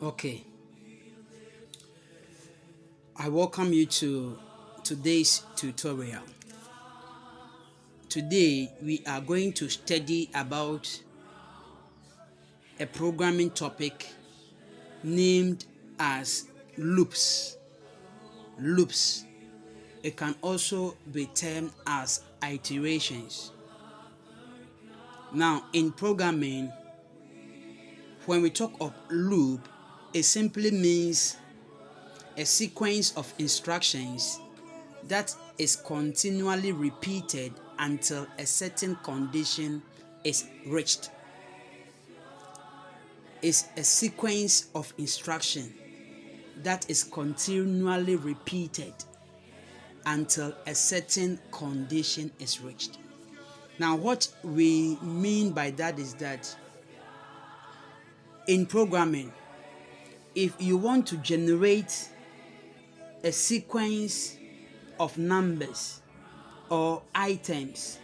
Okay, I welcome you to today's tutorial. Today we are going to study about a programming topic named as loops. Loops. It can also be termed as iterations. Now, in programming, when we talk of loop, it simply means a sequence of instructions that is continually repeated until a certain condition is reached. It's a sequence of instruction that is continually repeated until a certain condition is reached. Now, what we mean by that is that in programming, if you want to generate a sequence of numbers or items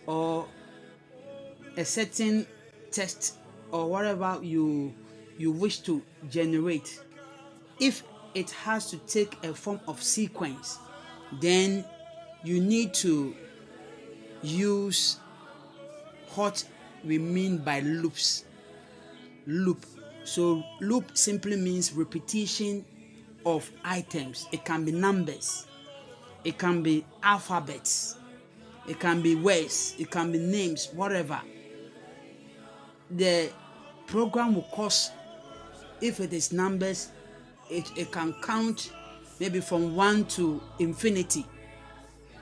or a certain text or whatever you wish to generate, if it has to take a form of sequence, then you need to use what we mean by loops. Loop. So loop simply means repetition of items. It can be numbers, it can be alphabets, it can be words, it can be names, whatever. The program will cause, if it is numbers, it can count maybe from 1 to infinity.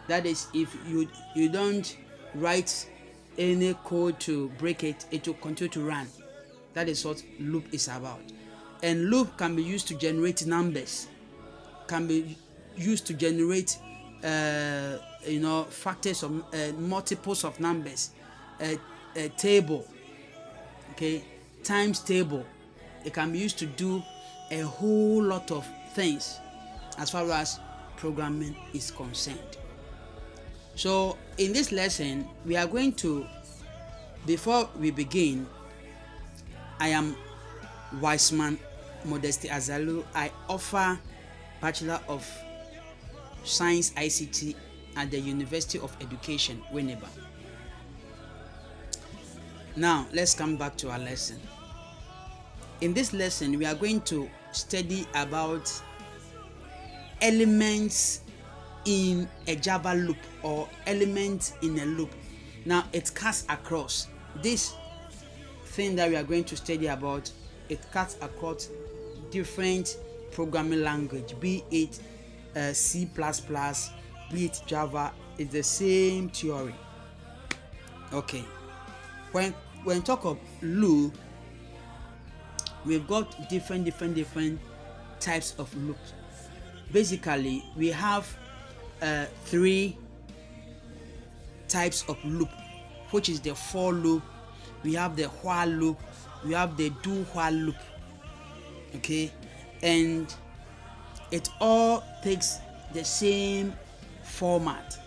That is, if you don't write any code to break it, it will continue to run. That is what loop is about. And loop can be used to generate numbers, can be used to generate factors of multiples of numbers, a table, okay, times table. It can be used to do a whole lot of things as far as programming is concerned. So in this lesson, we are going to, before we begin, I am Wiseman Modesty Azalu. I offer Bachelor of Science ICT at the University of Education, Winneba. Now, let's come back to our lesson. In this lesson, we are going to study about elements in a Java loop or elements in a loop. Now, it cuts across. This thing that we are going to study about, it cuts across different programming language, be it C++, be it Java. It's the same theory. Okay, when talk of loop, we've got different types of loops. Basically, we have 3 types of loop, which is the for loop, we have the while loop, we have the do while loop. Okay, and it all takes the same format.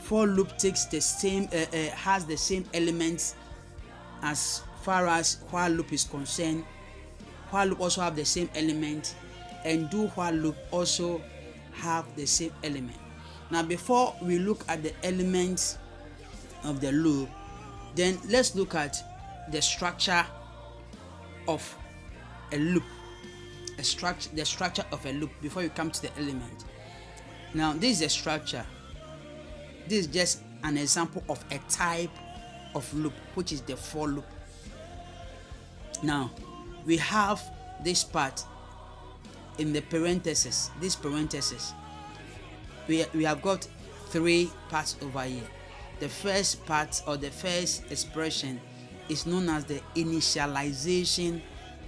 For loop takes the same has the same elements as far as while loop is concerned. While loop also have the same element, and do while loop also have the same element. Now, before we look at the elements of the loop, then let's look at the structure of a loop. The structure of a loop before you come to the element. Now, this is a structure. This is just an example of a type of loop, which is the for loop. Now, we have this part in the parentheses. This parenthesis, we have got 3 parts over here. The first part, or the first expression, is known as the initialization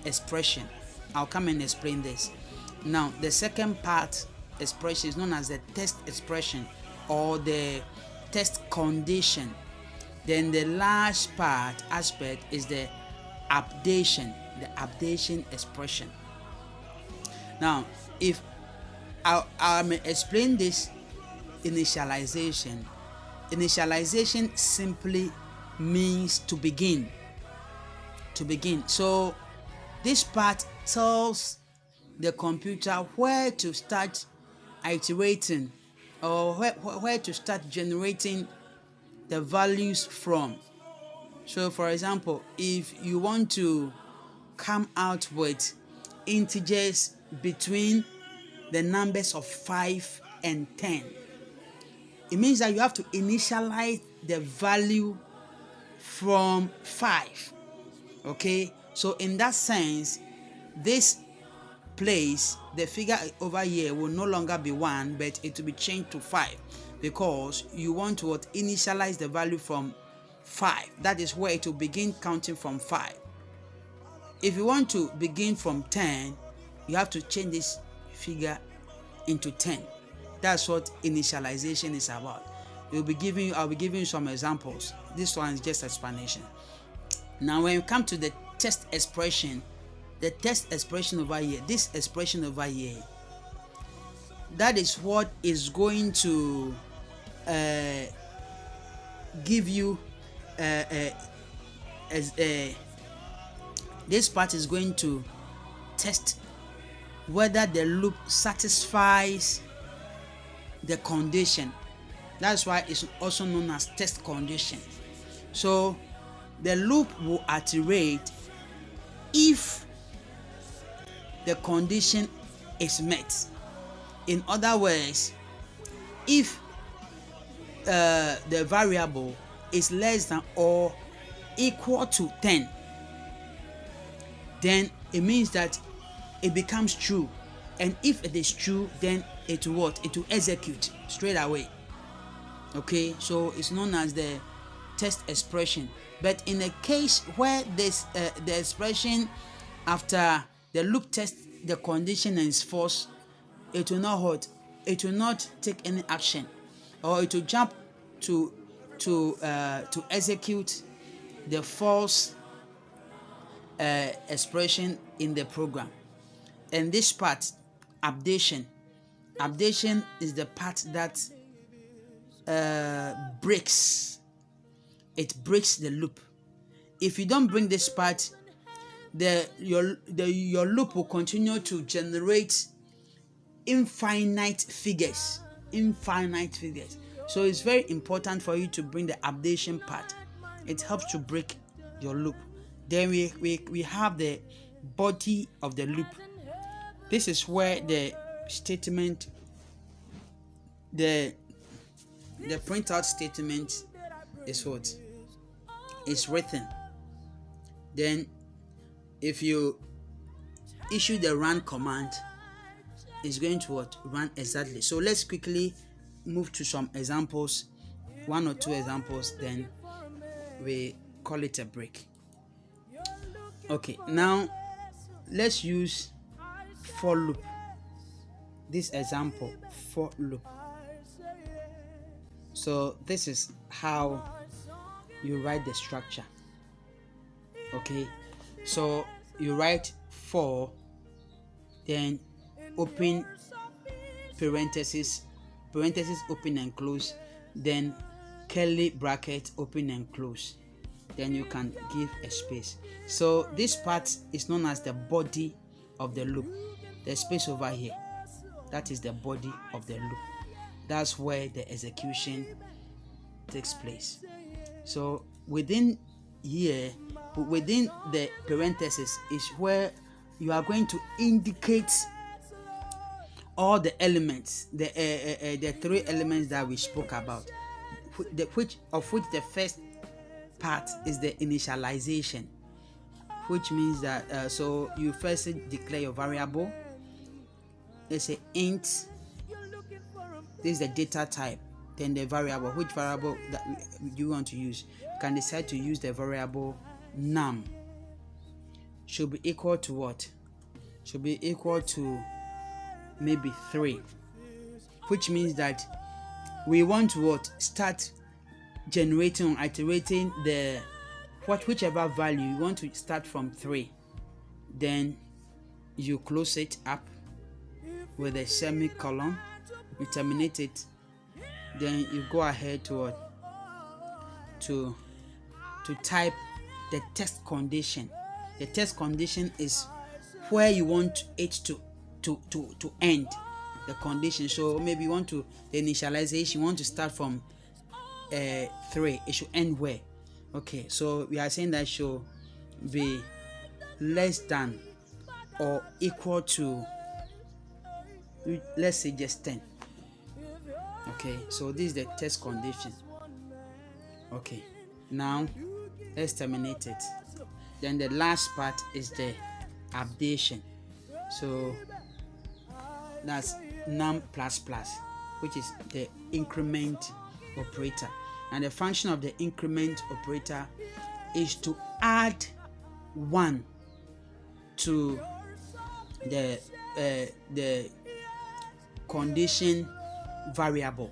expression. I'll come and explain this. Now, the second part expression is known as the test expression or the test condition. Then the last part aspect is the updation expression. Now, if I may explain this initialization simply means to begin. So This part tells the computer where to start iterating, or where to start generating the values from. So for example, if you want to come out with integers between the numbers of 5 and 10, it means that you have to initialize the value from 5. Okay, so in that sense, this place, the figure over here will no longer be 1, but it will be changed to 5, because you want to initialize the value from 5. That is where it will begin counting from 5. If you want to begin from 10, you have to change this figure into 10. That's what initialization is about. I'll be giving you some examples. This one is just explanation. Now when you come to the test expression, the test expression over here, this expression over here, that is what is going to give you this part is going to test whether the loop satisfies the condition. That's why it's also known as test condition. So the loop will iterate if the condition is met. In other words, if the variable is less than or equal to 10, then it means that it becomes true. And if it is true, then it will execute straight away. Okay, so it's known as the test expression. But in a case where this the expression after the loop test the condition and is false, it will not take any action, or it will jump to execute the false expression in the program. And this part, updation is the part that breaks the loop. If you don't bring this part, your loop will continue to generate infinite figures. So it's very important for you to bring the updation part. It helps to break your loop. Then we have the body of the loop. This is where the statement, the printout statement is what is written. Then if you issue the run command, it's going to run exactly. So let's quickly move to some examples, 1 or 2 examples, then we call it a break. Okay, now let's use for loop. This example, for loop. So this is how you write the structure. Okay, so you write for, then open parenthesis open and close, then curly bracket open and close, then you can give a space. So this part is known as the body of the loop. The space over here, that is the body of the loop. That's where the execution takes place. So within here, within the parenthesis is where you are going to indicate all the elements, the 3 elements that we spoke about, which the first part is the initialization, which means that so you first declare your variable. Let's say int. This is the data type. Then the variable, which variable that you want to use. You can decide to use the variable num. Should be equal to what? Should be equal to maybe 3, which means that we want to start generating or iterating the whichever value you want to start from 3. Then you close it up with a semicolon, you terminate it, then you go ahead to type the test condition. the test condition is where you want it to end the condition. So maybe you want to, the initialization, you want to start from 3, it should end where? Okay, so we are saying that should be less than or equal to, let's say, just 10. Okay, so this is the test condition. Okay, now let's terminate it. Then the last part is the updation. So that's num++, which is the increment operator. And the function of the increment operator is to add 1 to the condition variable,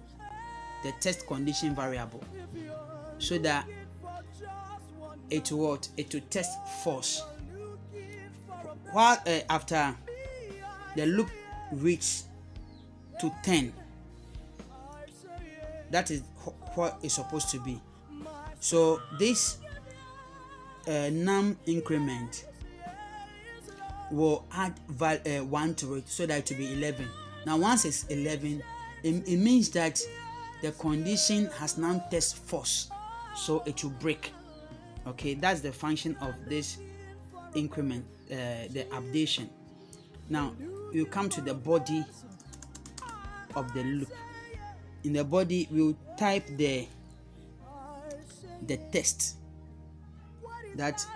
the test condition variable, so that it will test false. While after the loop reaches to 10, that is what it's supposed to be. So this num increment will add 1 to it, so that it will be 11. Now once it's 11, it means that the condition has now test false, so it will break. Okay, that's the function of this increment, the updation. Now you come to the body of the loop. In the body, we'll type the test that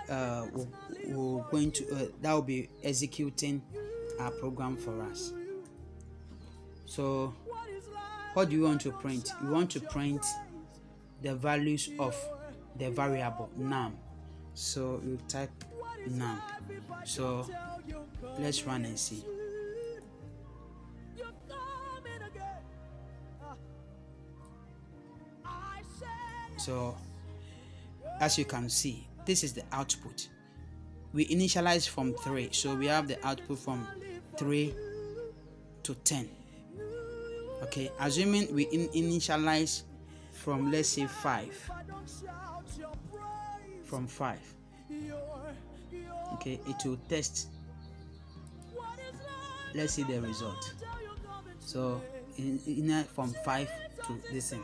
we're going to that will be executing our program for us. So what do you want to print? You want to print the values of the variable num. So you type num. So let's run and see. So as you can see, this is the output. We initialize from 3, so we have the output from 3 to 10. Okay, assuming we initialize from, let's say, 5, from 5, okay, it will test. Let's see the result. So in from 5 to this thing.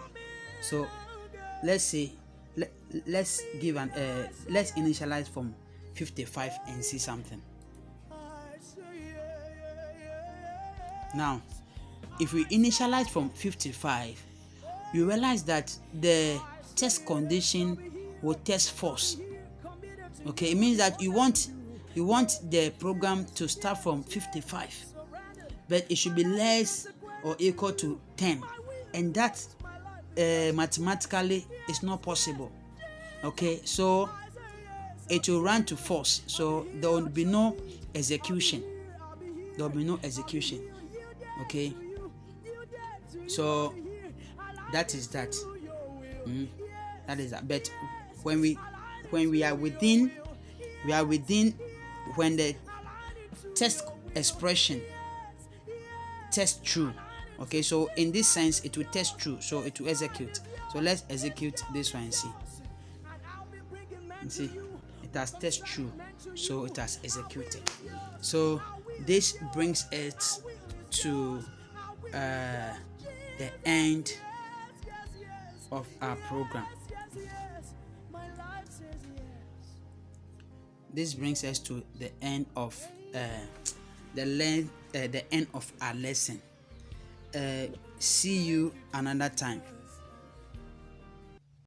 So let's say let's give an let's initialize from 55 and see something. Now if we initialize from 55, you realize that the test condition will test false. Okay, it means that you want the program to start from 55, but it should be less or equal to 10, and that mathematically is not possible. Okay, so it will run to false, so there will be no execution. Okay, so that is that. That is that. But when we are within when the test expression test true. Okay, so in this sense it will test true, so it will execute. So let's execute this one and see. You see, it has test true, so it has executed. So this brings us to the end of our program. This brings us to the end of the end of our lesson. See you another time.